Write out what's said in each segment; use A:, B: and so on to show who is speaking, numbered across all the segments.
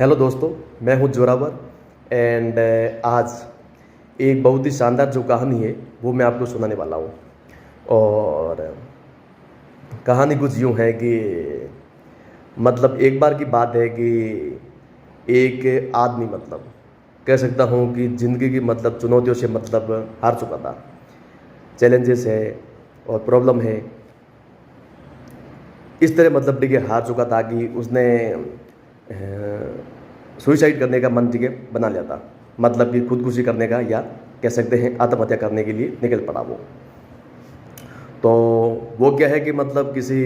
A: Hello दोस्तों, मैं हूं जोरावर एंड आज एक बहुत ही शानदार जो कहानी है वो मैं आपको सुनाने वाला हूं। और कहानी कुछ यूं है कि मतलब एक बार की बात है कि एक आदमी मतलब कह सकता हूं कि ज़िंदगी की मतलब चुनौतियों से मतलब हार चुका था। चैलेंजेस है और प्रॉब्लम है, इस तरह मतलब देखिए हार चुका था कि उसने सुइसाइड करने का मन देखिए बना लिया था। मतलब कि खुदकुशी करने का, या कह सकते हैं आत्महत्या करने के लिए निकल पड़ा वो। तो वो क्या है कि मतलब किसी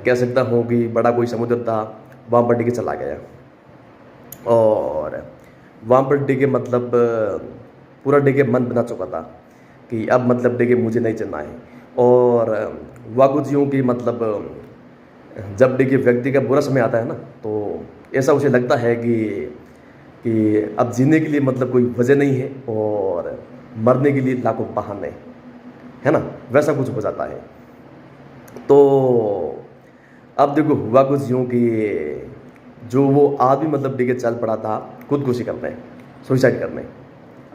A: कह सकता हूँ कि बड़ा कोई समुद्र था, वहाँ पर डिगे चला गया। और वहाँ पर डिगे मतलब पूरा डिगे मन बना चुका था कि अब मतलब डिगे मुझे नहीं चलना है। और वह कुछ यूँ कि मतलब जब देखिए व्यक्ति का बुरा समय आता है ना, तो ऐसा उसे लगता है कि अब जीने के लिए मतलब कोई वजह नहीं है और मरने के लिए लाखों बहाने, है ना, वैसा कुछ हो जाता है। तो अब देखो हुआ कुछ यूँ कि जो वो आदमी मतलब देखिए चल पड़ा था खुदकुशी करने, सुसाइड करने,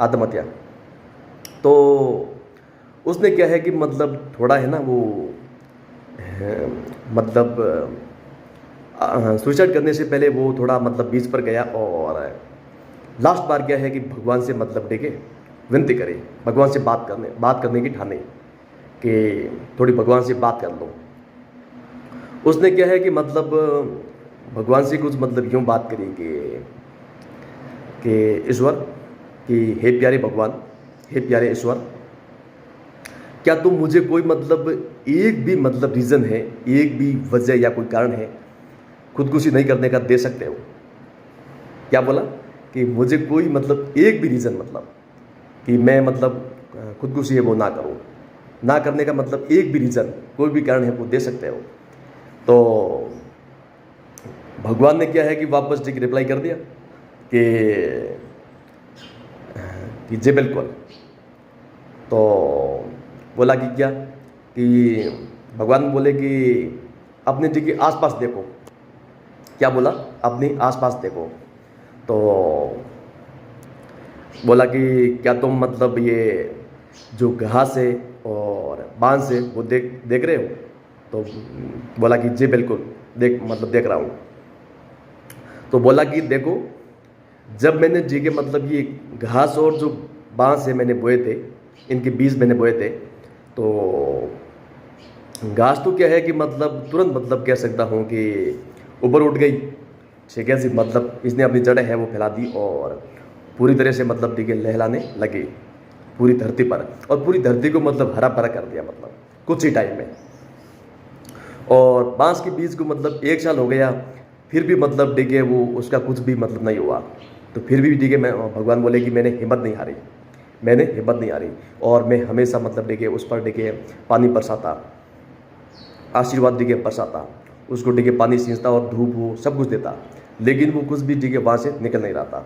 A: आत्महत्या। तो उसने क्या है कि मतलब थोड़ा है ना वो मतलब सुसाइड करने से पहले वो थोड़ा मतलब बीच पर गया और लास्ट बार क्या है कि भगवान से मतलब देखे विनती करे, भगवान से बात करने की ठाने कि थोड़ी भगवान से बात कर लो। उसने क्या है कि मतलब भगवान से कुछ मतलब यूँ बात करी कि ईश्वर, कि हे प्यारे भगवान, हे प्यारे ईश्वर, क्या तुम मुझे कोई मतलब एक भी मतलब रीज़न है, एक भी वजह या कोई कारण है खुदकुशी नहीं करने का दे सकते हो? क्या बोला कि मुझे कोई मतलब एक भी रीज़न मतलब कि मैं मतलब खुदकुशी है वो ना करूँ, ना करने का मतलब एक भी रीज़न, कोई भी कारण है वो दे सकते हो? तो भगवान ने क्या है कि वापस जी रिप्लाई कर दिया कि जी बिल्कुल। तो बोला कि क्या, कि भगवान बोले कि अपने जी के आसपास देखो। क्या बोला? अपने आसपास देखो। तो बोला कि क्या तुम मतलब ये जो घास है और बांस है वो देख देख रहे हो? तो बोला कि जी बिल्कुल, देख रहा हूँ। तो बोला कि देखो, जब मैंने जी के मतलब ये घास और जो बांस है मैंने बोए थे, इनके बीज मैंने बोए थे, तो घास तो क्या है कि मतलब तुरंत मतलब कह सकता हूँ कि ऊपर उठ गई, ठीक है जी। मतलब इसने अपनी जड़ें है वो फैला दी और पूरी तरह से मतलब देखिए लहलाने लगी पूरी धरती पर, और पूरी धरती को मतलब हरा भरा कर दिया मतलब कुछ ही टाइम में। और बांस के बीज को मतलब 1 साल हो गया, फिर भी मतलब देखिए वो उसका कुछ भी मतलब नहीं हुआ। तो फिर भी देखिए मैं भगवान बोले कि मैंने हिम्मत नहीं हारी, मैंने हिम्मत नहीं हारी, और मैं हमेशा मतलब देखिए उस पर देखिए पानी बरसाता, आशीर्वाद देखिए बरसाता, उसको देखिए पानी सींचता और धूप वो सब कुछ देता, लेकिन वो कुछ भी देखिए वहाँ से निकल नहीं रहा था।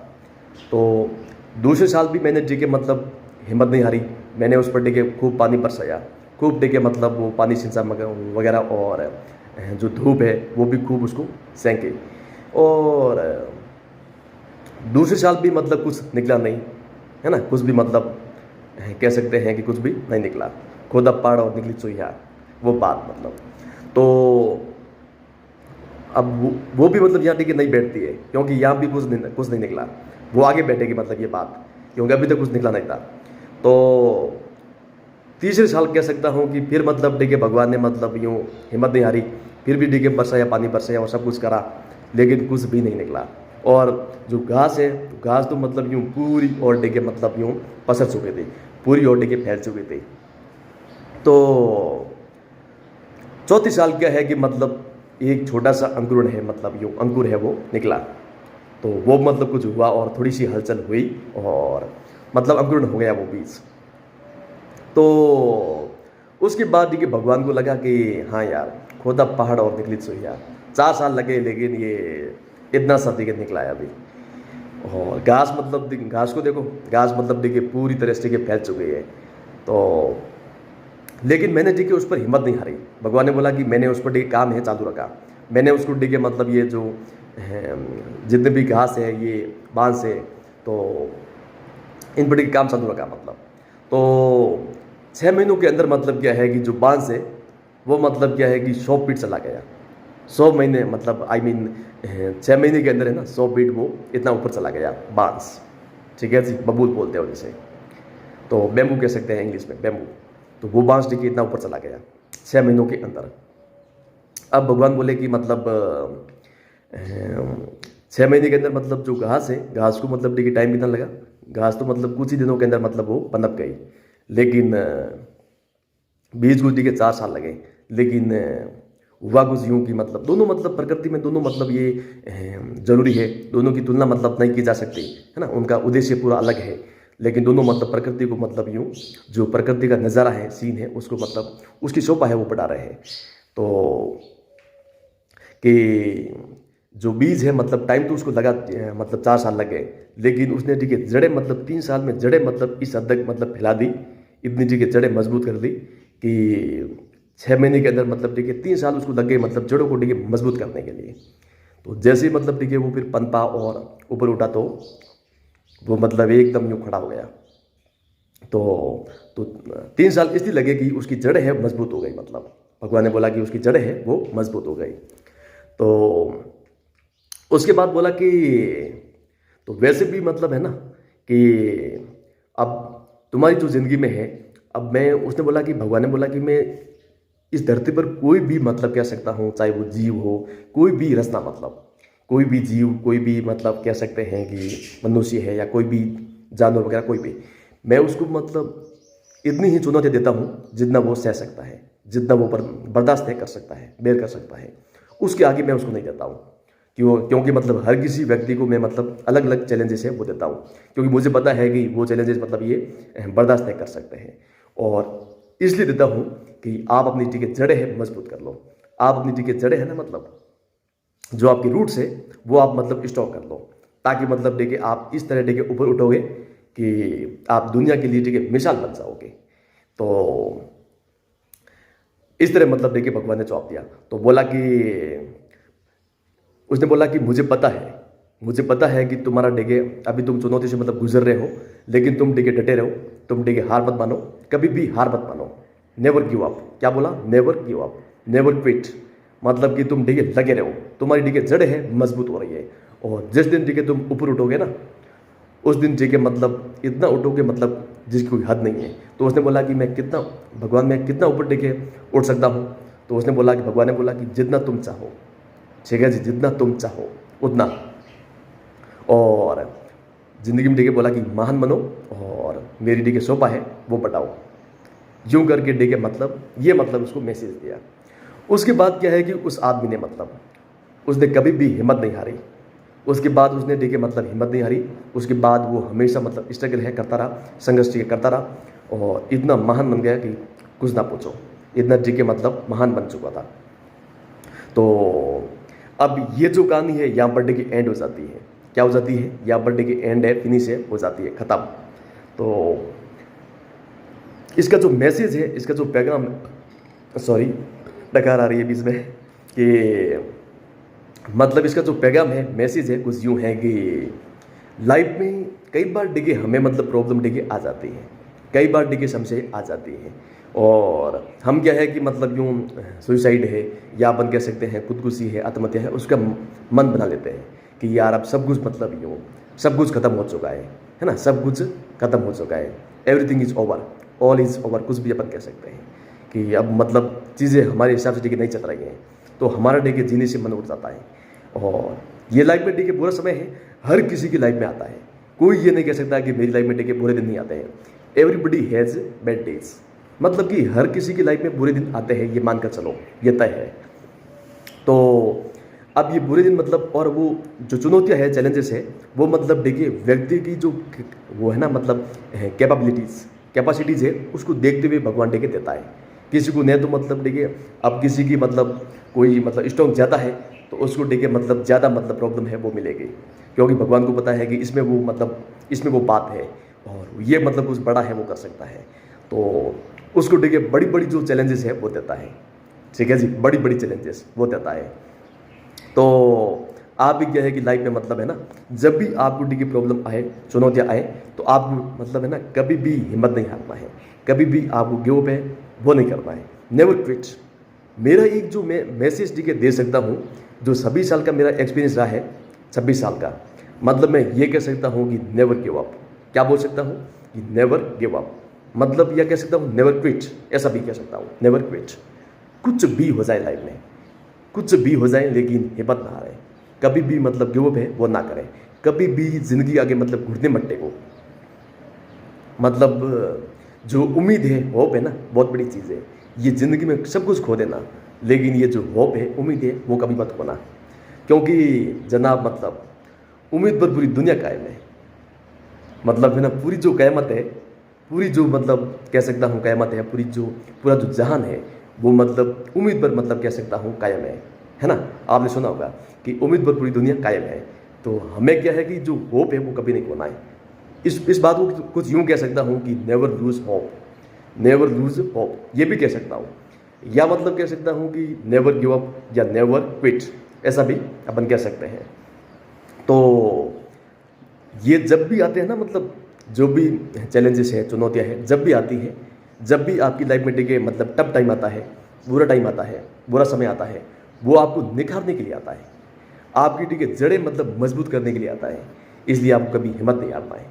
A: तो दूसरे साल भी मैंने देखिए मतलब हिम्मत नहीं हारी, मैंने उस पर देखिए खूब पानी बरसाया, खूब देखिए मतलब वो पानी सिंचा वगैरह, और जो धूप है वो भी खूब उसको सेंके। और दूसरे साल भी मतलब कुछ निकला नहीं, है ना, कुछ भी मतलब कह सकते हैं कि कुछ भी नहीं निकला। खोदा पहाड़ और निकली चुहिया, वो बात मतलब। तो अब वो भी मतलब यहाँ टिके नहीं बैठती है, क्योंकि यहाँ भी कुछ नहीं निकला, वो आगे बैठेगी मतलब ये बात, क्योंकि अभी तक कुछ निकला नहीं था। तो तीसरे साल कह सकता हूँ कि फिर मतलब देखिए भगवान ने मतलब यूँ हिम्मत नहीं हारी, फिर भी देखिए बरसाया, पानी बरसाया और सब कुछ करा, लेकिन कुछ भी नहीं निकला। और जो घास है, घास तो मतलब यूँ पूरी ओर देखिए मतलब यूँ पसर चुके थे, पूरी ओर देखिए फैल चुके थे। तो चौथी साल क्या है कि मतलब एक छोटा सा अंकुरण है, मतलब यूँ अंकुर है वो निकला। तो वो मतलब कुछ हुआ और थोड़ी सी हलचल हुई और मतलब अंकुरण हो गया वो बीज। तो उसके बाद देखिए भगवान को लगा कि हाँ यार, खोदा पहाड़ और निकली चुहिया, 4 साल लगे लेकिन ये इतना सा देखिए निकला है अभी। और घास मतलब घास को देखो, घास मतलब देखिए पूरी तरह से देखिए फैल चुकी है। तो लेकिन मैंने देखिए उस पर हिम्मत नहीं हारी। भगवान ने बोला कि मैंने उस पर देखिए काम है चालू रखा, मैंने उसको देखिए मतलब ये जो जितने भी घास है, ये बांस है, तो इन पर काम चालू रखा मतलब। तो 6 महीनों के अंदर मतलब क्या है कि जो बांस है वो मतलब क्या है कि 100 फीट चला गया। 100 महीने मतलब आई मीन 6 महीने के अंदर है ना 100 फीट वो इतना ऊपर चला गया बांस। ठीक है जी, बबूल बोलते हैं जिसे, तो बैम्बू कह सकते हैं इंग्लिश में, बैम्बू। तो वो बांस देखिए इतना ऊपर चला गया 6 महीनों के अंदर। अब भगवान बोले कि मतलब 6 महीने के अंदर मतलब जो घास है, घास को मतलब देखिए टाइम कितना लगा, घास तो मतलब कुछ ही दिनों के अंदर मतलब वो पनप गई। लेकिन बीज को देखिए 4 साल लगे। लेकिन हुआ कुछ यूं कि मतलब दोनों मतलब प्रकृति में दोनों मतलब ये जरूरी है, दोनों की तुलना मतलब नहीं की जा सकती है ना, उनका उद्देश्य पूरा अलग है। लेकिन दोनों मतलब प्रकृति को मतलब यूं जो प्रकृति का नज़ारा है, सीन है, उसको मतलब उसकी शोभा है वो बढ़ा रहे हैं। तो कि जो बीज है मतलब टाइम तो उसको लगा मतलब 4 साल लग गए। लेकिन उसने ठीक है जड़ें मतलब 3 साल में जड़ें मतलब इस हद तक मतलब फैला दी, इतनी ठीक है जड़ें मजबूत कर दी कि 6 महीने के अंदर मतलब ठीक है 3 साल उसको लग गए मतलब जड़ों को ठीक है मजबूत करने के लिए। तो जैसे ही मतलब ठीक है वो फिर पनपा और ऊपर उठा तो वो मतलब एकदम यूँ खड़ा हो गया। तो 3 साल इसलिए लगे कि उसकी जड़ें है मजबूत हो गई, मतलब भगवान ने बोला कि उसकी जड़ें है वो मजबूत हो गई। तो उसके बाद बोला कि तो वैसे भी मतलब है ना कि अब तुम्हारी जो ज़िंदगी में है, अब मैं उसने बोला कि भगवान ने बोला कि मैं इस धरती पर कोई भी मतलब कह सकता हूँ, चाहे वो जीव हो, कोई भी रचना मतलब कोई भी जीव, कोई भी मतलब कह सकते हैं कि मनुष्य है या कोई भी जानवर वगैरह कोई भी, मैं उसको मतलब इतनी ही चुनौती देता हूँ जितना वो सह सकता है, जितना वो बर्दाश्त कर सकता है, बेर कर सकता है, उसके आगे मैं उसको नहीं देता हूँ। क्योंकि मतलब हर किसी व्यक्ति को मैं मतलब अलग अलग चैलेंजेस है वो देता हूँ, क्योंकि मुझे पता है कि वो चैलेंजेस मतलब ये बर्दाश्त नहीं कर सकते हैं। और इसलिए देता हूँ कि आप अपनी टिके जड़ें है मजबूत कर लो, आप अपनी टिके जड़ें है ना मतलब जो आपकी रूट्स है वो आप मतलब स्टॉक कर लो, ताकि मतलब देखिए आप इस तरह देखिए ऊपर उठोगे कि आप दुनिया के लिए देखिए मिसाल बन जाओगे। तो इस तरह मतलब देखिए भगवान ने जवाब दिया। तो बोला कि उसने बोला कि मुझे पता है कि तुम्हारा डेगे अभी तुम चुनौती से मतलब गुजर रहे हो, लेकिन तुम डेगे डटे रहो, तुम डेगे हार मत मानो, कभी भी हार मत मानो, नेवर गिव अप। क्या बोला? Never give up, never quit, मतलब कि तुम डेगे लगे रहो, तुम्हारी डेगे जड़ है मजबूत हो रही है। और जिस दिन डेगे तुम ऊपर उठोगे ना, उस दिन डेगे मतलब इतना उठोगे मतलब जिसकी कोई हद नहीं है। तो उसने बोला कि मैं कितना भगवान मैं कितना ऊपर डेगे उठ सकता हूँ? तो उसने बोला कि भगवान ने बोला कि जितना तुम चाहो, ठीक है जी, जितना तुम चाहो उतना। और ज़िंदगी में बोला कि महान बनो और मेरी शोभा है वो बढ़ाओ, यूं करके मतलब ये मतलब उसको मैसेज दिया। उसके बाद क्या है कि उस आदमी ने मतलब उसने कभी भी हिम्मत नहीं हारी। उसके बाद उसने मतलब हिम्मत नहीं हारी। उसके बाद वो हमेशा मतलब स्ट्रगल है करता रहा, संघर्ष करता रहा, और इतना महान बन गया कि कुछ ना पूछो, इतना मतलब महान बन चुका था। तो अब ये जो कहानी है यहाँ बर्थडे की एंड हो जाती है। क्या हो जाती है? यहाँ बर्थडे की एंड है, फिनिश है, हो जाती है, ख़त्म। तो इसका जो मैसेज है, इसका जो पैगाम, सॉरी डकार आ रही है बीच में, कि मतलब इसका जो पैगाम है, मैसेज है, कुछ यूँ है कि लाइफ में कई बार हमें मतलब प्रॉब्लम आ जाती है, कई बार समस्या आ जाती है, और हम क्या है कि मतलब यूँ सुसाइड है या अपन कह सकते हैं खुदकुशी है, आत्महत्या है, उसका मन बना लेते हैं कि यार अब सब कुछ मतलब यूँ सब कुछ खत्म हो चुका है ना, सब कुछ खत्म हो चुका है, everything is over, all is over, कुछ भी अपन कह सकते हैं कि अब मतलब चीज़ें हमारे हिसाब से नहीं चल रही हैं। तो हमारा जीने से मन उठ जाता है। और ये लाइफ में बुरा समय है, हर किसी की लाइफ में आता है, कोई ये नहीं कह सकता कि मेरी लाइफ में बुरे दिन नहीं आते हैं। एवरीबडी हैज़ बैड डेज, मतलब कि हर किसी की लाइफ में बुरे दिन आते हैं, ये मानकर चलो, ये तय है। तो अब ये बुरे दिन मतलब, और वो जो चुनौतियाँ है, चैलेंजेस है, वो मतलब व्यक्ति की जो वो है ना मतलब कैपेसिटीज़ है, उसको देखते हुए भगवान देता है। किसी को नहीं तो मतलब अब किसी की मतलब कोई मतलब स्ट्रॉन्ग ज़्यादा है तो उसको मतलब ज़्यादा मतलब प्रॉब्लम है वो मिलेगी, क्योंकि भगवान को पता है कि इसमें वो मतलब इसमें वो बात है, और ये मतलब कुछ बड़ा है वो कर सकता है। तो उसको बड़ी बड़ी जो चैलेंजेस है वो देता है, ठीक है जी, बड़ी बड़ी चैलेंजेस वो देता है। तो आप भी क्या है कि लाइफ में मतलब है ना, जब भी आपको ठीक है प्रॉब्लम आए, चुनौतियाँ आए, तो आपको मतलब है ना कभी भी हिम्मत नहीं हारना है, कभी भी आपको गिव अप है वो नहीं करना है, नेवर क्विट। मेरा एक जो मैं मैसेज ठीक है दे सकता हूँ, जो 26 साल का मेरा एक्सपीरियंस रहा है, 26 साल का, मतलब मैं ये कह सकता हूँ कि नेवर गिव अप। क्या बोल सकता हूँ कि नेवर गिव अप, मतलब यह कह सकता हूँ नेवर क्विट, ऐसा भी कह सकता हूँ नेवर क्विट। कुछ भी हो जाए लाइफ में, कुछ भी हो जाए, लेकिन हिम्मत ना हारें, कभी भी मतलब गिव अप है वो ना करें, कभी भी जिंदगी आगे मतलब घुटने मत टेको। मतलब जो उम्मीद है, होप है ना, बहुत बड़ी चीज़ है। ये ज़िंदगी में सब कुछ खो देना, लेकिन ये जो होप है, उम्मीद है, वो कभी मत खोना, क्योंकि जनाब मतलब उम्मीद पर पूरी दुनिया कायम है। मतलब है ना, पूरी जो क़यामत है, पूरी जो मतलब कह सकता हूँ क़यामत है, पूरा जो जहान है, वो मतलब उम्मीद पर मतलब कह सकता हूँ कायम है ना। आपने सुना होगा कि उम्मीद पर पूरी दुनिया कायम है। तो हमें क्या है कि जो होप है वो कभी नहीं खोना है। इस बात को कुछ यूँ कह सकता हूँ कि never lose hope, never lose hope, ये भी कह सकता हूँ, या मतलब कह सकता हूँ कि नेवर गिव अप या नेवर क्विट, ऐसा भी अपन कह सकते हैं। तो ये जब भी आते हैं ना, मतलब जो भी चैलेंजेस है, चुनौतियाँ हैं, जब भी आती है, जब भी आपकी लाइफ में देखिए मतलब टफ टाइम आता है, बुरा टाइम आता है, बुरा समय आता है, वो आपको निखारने के लिए आता है, आपकी ठीक है जड़ें मतलब मजबूत करने के लिए आता है। इसलिए आपको कभी हिम्मत नहीं हारना है,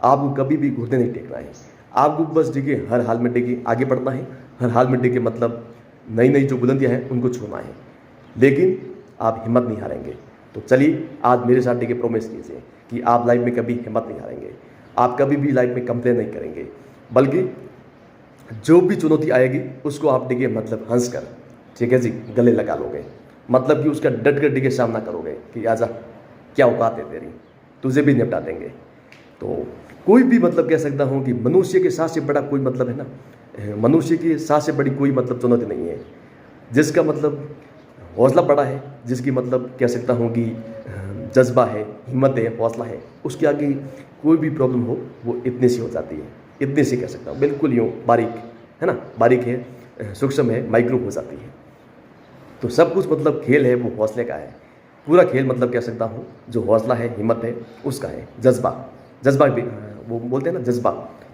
A: आपको कभी भी घुटने नहीं टेकना है, आपको बस देखिए हर हाल में देखिए आगे बढ़ना है, हर हाल में देखिए मतलब नई नई जो बुलंदियाँ हैं उनको छूना है, लेकिन आप हिम्मत नहीं हारेंगे। तो चलिए आज मेरे साथ देखिए प्रॉमिस कीजिए कि आप लाइफ में कभी हिम्मत नहीं हारेंगे, आप कभी भी लाइफ में कंप्लेन नहीं करेंगे, बल्कि जो भी चुनौती आएगी उसको आप देखिए मतलब हंस कर, ठीक है जी, गले लगा लोगे, मतलब कि उसका डट कर देखिए सामना करोगे कि आजा, क्या औकात है तेरी, तुझे भी निपटा देंगे। तो कोई भी मतलब कह सकता हूँ कि मनुष्य के साथ से बड़ा कोई मतलब है ना, मनुष्य के साथ से बड़ी कोई मतलब चुनौती नहीं है। जिसका मतलब हौसला बड़ा है, जिसकी मतलब कह सकता हूँ कि जज्बा है, हिम्मत है, हौसला है, उसके आगे कोई भी प्रॉब्लम हो वो इतनी सी हो जाती है, इतनी सी कह सकता हूँ, बिल्कुल यूँ बारीक है ना, बारीक है, सूक्ष्म है, माइक्रो हो जाती है। तो सब कुछ मतलब खेल है वो हौसले का है, पूरा खेल मतलब कह सकता हूँ जो हौसला है, हिम्मत है, उसका है। जज्बा भी वो बोलते हैं ना जज्बा,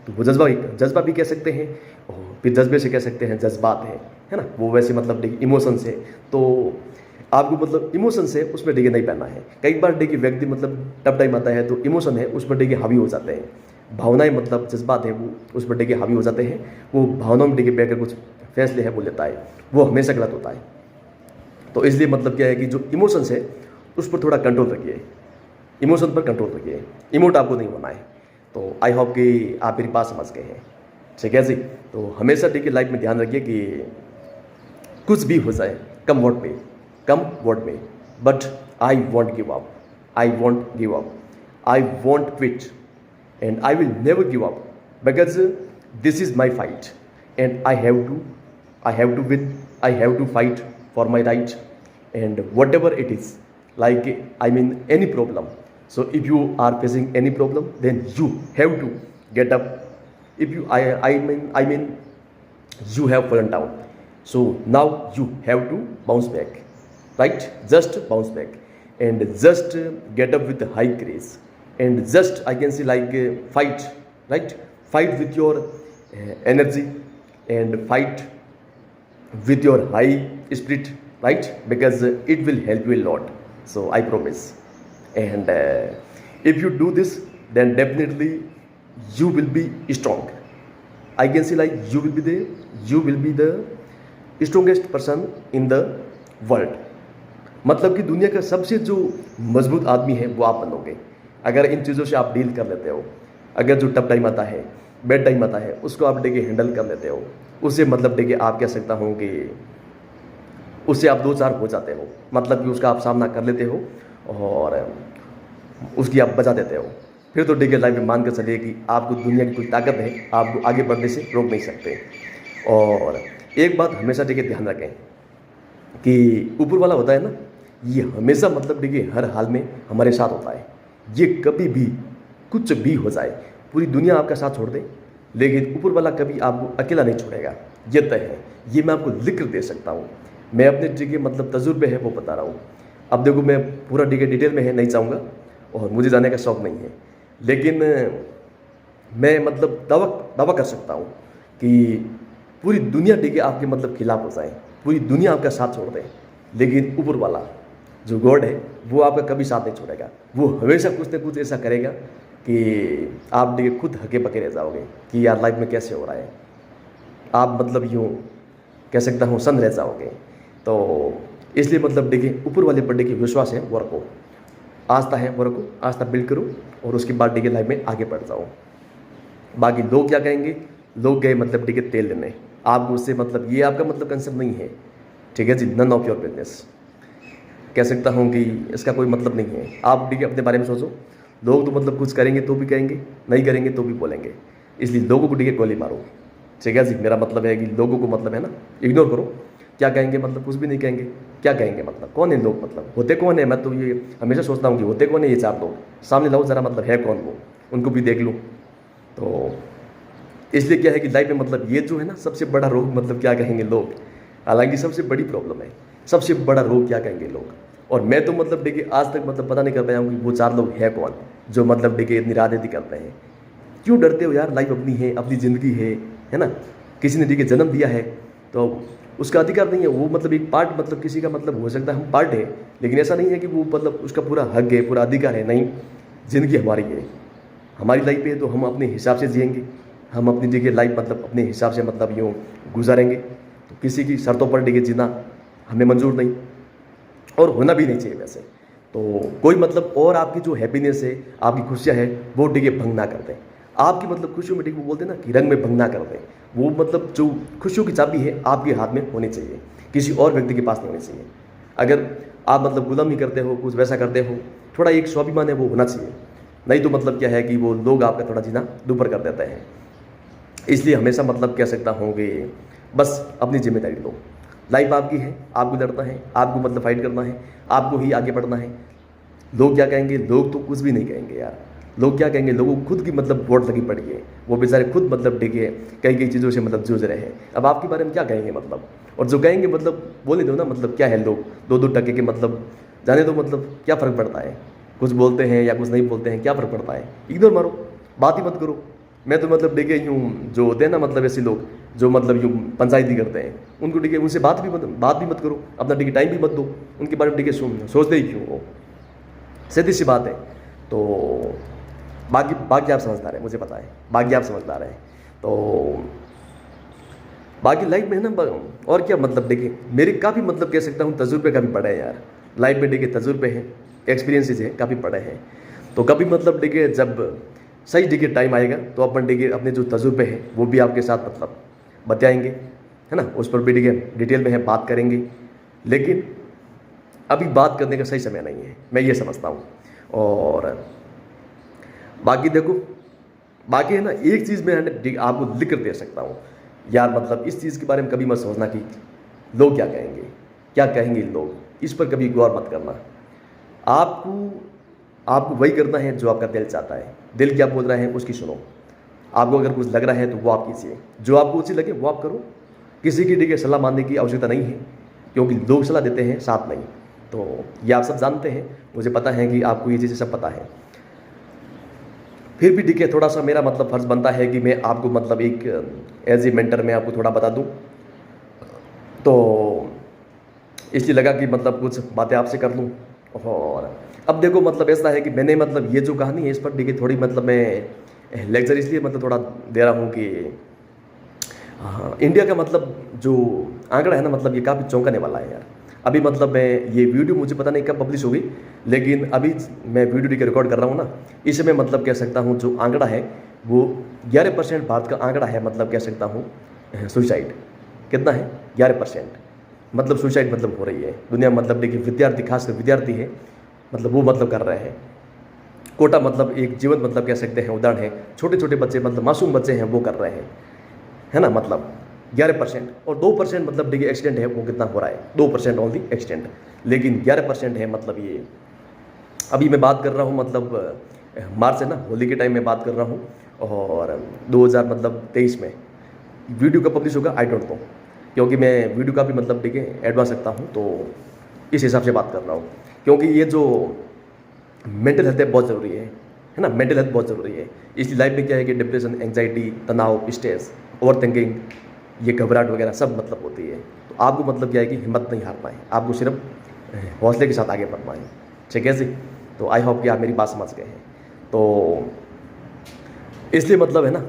A: तो वो जज्बा भी कह सकते हैं, और फिर जज्बे से कह सकते हैं जज्बात है ना, वो वैसे मतलब देखिए इमोशन से, तो आपको मतलब इमोशन से उसमें देखिए नहीं पहनना है। कई बार देखिए व्यक्ति मतलब टफ टाइम आता है तो इमोशन है उसमें देखिए हावी हो जाते हैं, भावनाएं मतलब जज्बात है वो उस पर देखिए हावी हो जाते हैं, वो भावनाओं में देखिए बहकर कुछ फैसले है वो लेता है, वो हमेशा गलत होता है। तो इसलिए मतलब क्या है कि जो इमोशंस है उस पर थोड़ा कंट्रोल रखिए, इमोशन पर कंट्रोल रखिए, इमोट आपको नहीं होना है। तो आई होप कि आप मेरी बात समझ गए हैं, ठीक है जी। तो हमेशा देखिए लाइफ में ध्यान रखिए कि कुछ भी हो जाए, कम वॉट में, but I want give up, I want give up, I want quit, and I will never give up, because this is my fight and I have to win, I have to fight for my right, and whatever it is, like I mean any problem. So if you are facing any problem, then you have to get up. If you I mean you have fallen down, so now you have to bounce back, right? Just bounce back and just get up with high grace, and just I can say like fight, right? Fight with your energy, and fight with your high spirit, right? Because it will help you a lot, so I promise. And if you do this, then definitely you will be strong. I can say like you will be the strongest person in the world. मतलब कि दुनिया का सबसे जो मजबूत आदमी है वो आप बनोगे, अगर इन चीज़ों से आप डील कर लेते हो। अगर जो टफ टाइम आता है, बैड टाइम आता है, उसको आप देखिए हैंडल कर लेते हो, उससे मतलब देखिए आप कह सकता हूँ कि उससे आप दो चार हो जाते हो, मतलब कि उसका आप सामना कर लेते हो और उसकी आप बचा देते हो। फिर तो देखिए लाइफ में मान कर चलिए कि आपको दुनिया की कोई ताकत है आपको आगे बढ़ने से रोक नहीं सकते। और एक बात हमेशा देखिए ध्यान रखें कि ऊपर वाला होता है ना, ये हमेशा मतलब देखिए हर हाल में हमारे साथ होता है। ये कभी भी कुछ भी हो जाए, पूरी दुनिया आपका साथ छोड़ दे, लेकिन ऊपर वाला कभी आपको अकेला नहीं छोड़ेगा, ये तय है। ये मैं आपको लिख कर दे सकता हूँ, मैं अपने जगह मतलब तजुर्बे है वो बता रहा हूँ। अब देखो मैं पूरा डिटेल में है नहीं चाहूँगा और मुझे जाने का शौक़ नहीं है, लेकिन मैं मतलब दावा कर सकता हूँ कि पूरी दुनिया आपके मतलब खिलाफ हो जाए, पूरी दुनिया आपका साथ छोड़ दे, लेकिन ऊपर वाला जो गॉड है वो आपका कभी साथ नहीं छोड़ेगा। वो हमेशा कुछ न कुछ ऐसा करेगा कि आप खुद हके बके रह जाओगे कि यार लाइफ में कैसे हो रहा है। आप मतलब यूँ कह सकता हूँ सन रह जाओगे। तो इसलिए मतलब ऊपर वाले पर विश्वास है वो रखो, आस्था है वो रखो, आस्था बिल्ड करो और उसके बाद लाइफ में आगे बढ़ जाओ। बाकी लोग क्या कहेंगे, लोग गए मतलब तेल लेने, आपको उससे मतलब ये आपका मतलब कंसर्न नहीं है, ठीक है जी, नन ऑफ योर बिजनेस। कह सकता हूँ कि इसका कोई मतलब नहीं है। आप अपने बारे में सोचो। लोग तो मतलब कुछ करेंगे तो भी कहेंगे, नहीं करेंगे तो भी बोलेंगे, इसलिए लोगों को गोली मारो, ठीक है जी। मेरा मतलब है कि लोगों को मतलब है ना इग्नोर करो। क्या कहेंगे मतलब कुछ भी नहीं कहेंगे। क्या कहेंगे मतलब कौन है लोग, मतलब होते कौन है। मैं तो ये हमेशा सोचता हूँ कि होते कौन है ये 4 लोग, सामने लाओ ज़रा, मतलब है कौन वो, उनको भी देख लो। तो इसलिए क्या है कि लाइफ में मतलब ये जो है ना सबसे बड़ा रोग मतलब क्या कहेंगे लोग, हालांकि सबसे बड़ी प्रॉब्लम है, सबसे बड़ा रोग क्या कहेंगे लोग। और मैं तो मतलब आज तक मतलब पता नहीं कर पाया हूँ कि वो 4 लोग है कौन जो मतलब इतनी राजनीति करते हैं। क्यों डरते हो यार, लाइफ अपनी है, अपनी ज़िंदगी है ना। किसी ने जन्म दिया है तो उसका अधिकार नहीं है, वो मतलब एक पार्ट मतलब किसी का मतलब हो सकता है हम पार्ट है, लेकिन ऐसा नहीं है कि वो मतलब उसका पूरा हक है, पूरा अधिकार है। नहीं, ज़िंदगी हमारी है, हमारी लाइफ है, तो हम अपने हिसाब से जिएंगे, हम अपनी लाइफ मतलब अपने हिसाब से मतलब यूँ गुजारेंगे। तो किसी की शर्तों पर जीना हमें मंजूर नहीं और होना भी नहीं चाहिए वैसे। तो कोई मतलब और आपकी जो हैप्पीनेस है, आपकी खुशियाँ है वो भंग ना कर दें। आपकी मतलब खुशियों में वो बोलते हैं ना कि रंग में भंग ना कर दें। वो मतलब जो खुशियों की चाबी है आपके हाथ में होनी चाहिए, किसी और व्यक्ति के पास नहीं होनी चाहिए। अगर आप मतलब गुलामी करते हो, कुछ वैसा करते हो, थोड़ा एक स्वाभिमान है वो होना चाहिए, नहीं तो मतलब क्या है कि वो लोग आपका थोड़ा जीना दुभर कर देते हैं। इसलिए हमेशा मतलब कह सकता हूँ कि बस अपनी जिम्मेदारी लो। लाइफ आपकी है, आपको लड़ना है, आपको मतलब फाइट करना है, आपको ही आगे बढ़ना है। लोग क्या कहेंगे, लोग तो कुछ भी नहीं कहेंगे यार। लोग क्या कहेंगे, लोगों को खुद की मतलब वोट लगी पड़ी है, वो बेचारे खुद मतलब कई चीज़ों से मतलब जूझ रहे हैं। अब आपके बारे में क्या कहेंगे मतलब, और जो कहेंगे मतलब बोले दो ना, मतलब क्या है, लोग 2-2 टके के मतलब जाने दो, मतलब क्या फ़र्क पड़ता है। कुछ बोलते हैं या कुछ नहीं बोलते हैं, क्या फ़र्क पड़ता है, इग्नोर मारो, बात ही मत करो। मैं तो मतलब यूँ जो होते हैं ना मतलब ऐसे लोग जो मतलब यूँ पंचायती करते हैं, उनको उनसे बात भी मत करो, अपना टाइम भी मत दो, उनके बारे में सोचते ही क्यों हो, सीधी सी बात है। तो बाकी आप समझदार हैं, मुझे पता है, बाकी आप समझदार हैं। तो बाकी लाइफ में है ना, और क्या मतलब मेरे काफ़ी मतलब कह सकता हूँ तजुर्बे काफ़ी बड़े हैं यार। लाइफ में तजुर्बे हैं, एक्सपीरियंसेस हैं, काफ़ी बड़े हैं। तो कभी मतलब जब सही टाइम आएगा तो अपन अपने जो तजुर्बे हैं वो भी आपके साथ मतलब बताएंगे, है ना, उस पर भी डिटेल में है बात करेंगे। लेकिन अभी बात करने का सही समय नहीं है, मैं ये समझता हूँ। और बाकी देखो, बाकी है ना एक चीज़ मैं आपको लिख कर दे सकता हूँ यार, मतलब इस चीज़ के बारे में कभी मत सोचना कि लोग क्या कहेंगे, क्या कहेंगे लोग, इस पर कभी गौर मत करना। आपको वही करना है जो आपका दिल चाहता है। दिल क्या बोल रहा है उसकी सुनो। आपको अगर कुछ लग रहा है तो वो आप कीजिए, जो आपको अच्छी लगे वो आप करो। किसी की सलाह मानने की आवश्यकता नहीं है, क्योंकि लोग सलाह देते हैं, साथ नहीं। तो ये आप सब जानते हैं, मुझे पता है कि आपको ये चीज़ें सब पता है। फिर भी थोड़ा सा मेरा मतलब फ़र्ज़ बनता है कि मैं आपको मतलब एक एज ए मेंटर में आपको थोड़ा बता दूं। तो इसलिए लगा कि मतलब कुछ बातें आपसे कर लूं। और अब देखो मतलब ऐसा है कि मैंने मतलब ये जो कहानी है इस पर थोड़ी मतलब मैं लेक्चर इसलिए मतलब थोड़ा दे रहा हूँ कि इंडिया का मतलब जो आंकड़ा है ना, मतलब ये काफ़ी चौंकाने वाला है यार। अभी मतलब मैं ये वीडियो मुझे पता नहीं कब पब्लिश होगी, लेकिन अभी मैं वीडियो रिकॉर्ड कर रहा हूँ ना, इसमें मतलब कह सकता हूँ जो आंकड़ा है वो 11% भारत का आंकड़ा है, मतलब कह सकता हूँ सुसाइड कितना है, 11%। मतलब सुसाइड मतलब हो रही है दुनिया में। मतलब विद्यार्थी, खासकर विद्यार्थी है, मतलब वो मतलब कर रहे हैं। कोटा मतलब एक जीवन मतलब कह सकते हैं उदाहरण है, छोटे छोटे बच्चे मतलब मासूम बच्चे हैं वो कर रहे हैं, है ना। मतलब 11% और 2% मतलब एक्सीडेंट है, वो कितना हो रहा है, 2% ओनली एक्सीडेंट, लेकिन 11% है। मतलब ये अभी मैं बात कर रहा हूँ मतलब मार्च है ना, होली के टाइम में बात कर रहा हूँ। और 2023 में वीडियो का पब्लिश होगा आई डोंट नो, क्योंकि मैं वीडियो का भी मतलब एडवांस रखता हूँ। तो इस हिसाब से बात कर रहा हूँ, क्योंकि ये जो मेंटल हेल्थ है बहुत ज़रूरी है ना, मेंटल हेल्थ बहुत ज़रूरी है। इसलिए लाइफ में क्या है कि डिप्रेशन, एंग्जाइटी, तनाव, स्ट्रेस, ओवर थिंकिंग, ये घबराहट वगैरह सब मतलब होती है। तो आपको मतलब क्या है कि हिम्मत नहीं हारना है, आपको सिर्फ हौसले के साथ आगे बढ़ना है। ठीक है जी। तो आई होप कि आप मेरी बात समझ गए हैं। तो इसलिए मतलब है ना,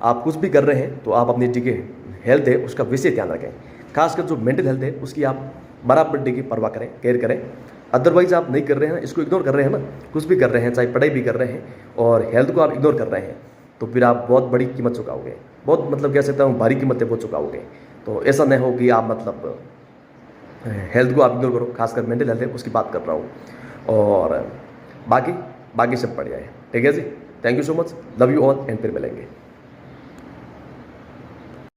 A: आप कुछ भी कर रहे हैं तो आप अपनी ठीक हेल्थ है उसका विशेष ध्यान रखें। खासकर जो मेंटल हेल्थ है उसकी आप बराबर की परवाह करें, केयर करें। अदरवाइज आप नहीं कर रहे हैं, इसको इग्नोर कर रहे हैं ना, कुछ भी कर रहे हैं, चाहे पढ़ाई भी कर रहे हैं और हेल्थ को आप इग्नोर कर रहे हैं, तो फिर आप बहुत बड़ी कीमत चुकाओगे, बहुत मतलब कह सकता हूँ भारी कीमत है वो चुकाओगे। तो ऐसा नहीं हो कि आप मतलब हेल्थ को आप इग्नोर करो, खासकर मेंटल हेल्थ है उसकी बात कर रहा हूँ। और बाकी बाकी सब बढ़िया है। ठीक है जी। Thank you so much, love you all and फिर मिलेंगे।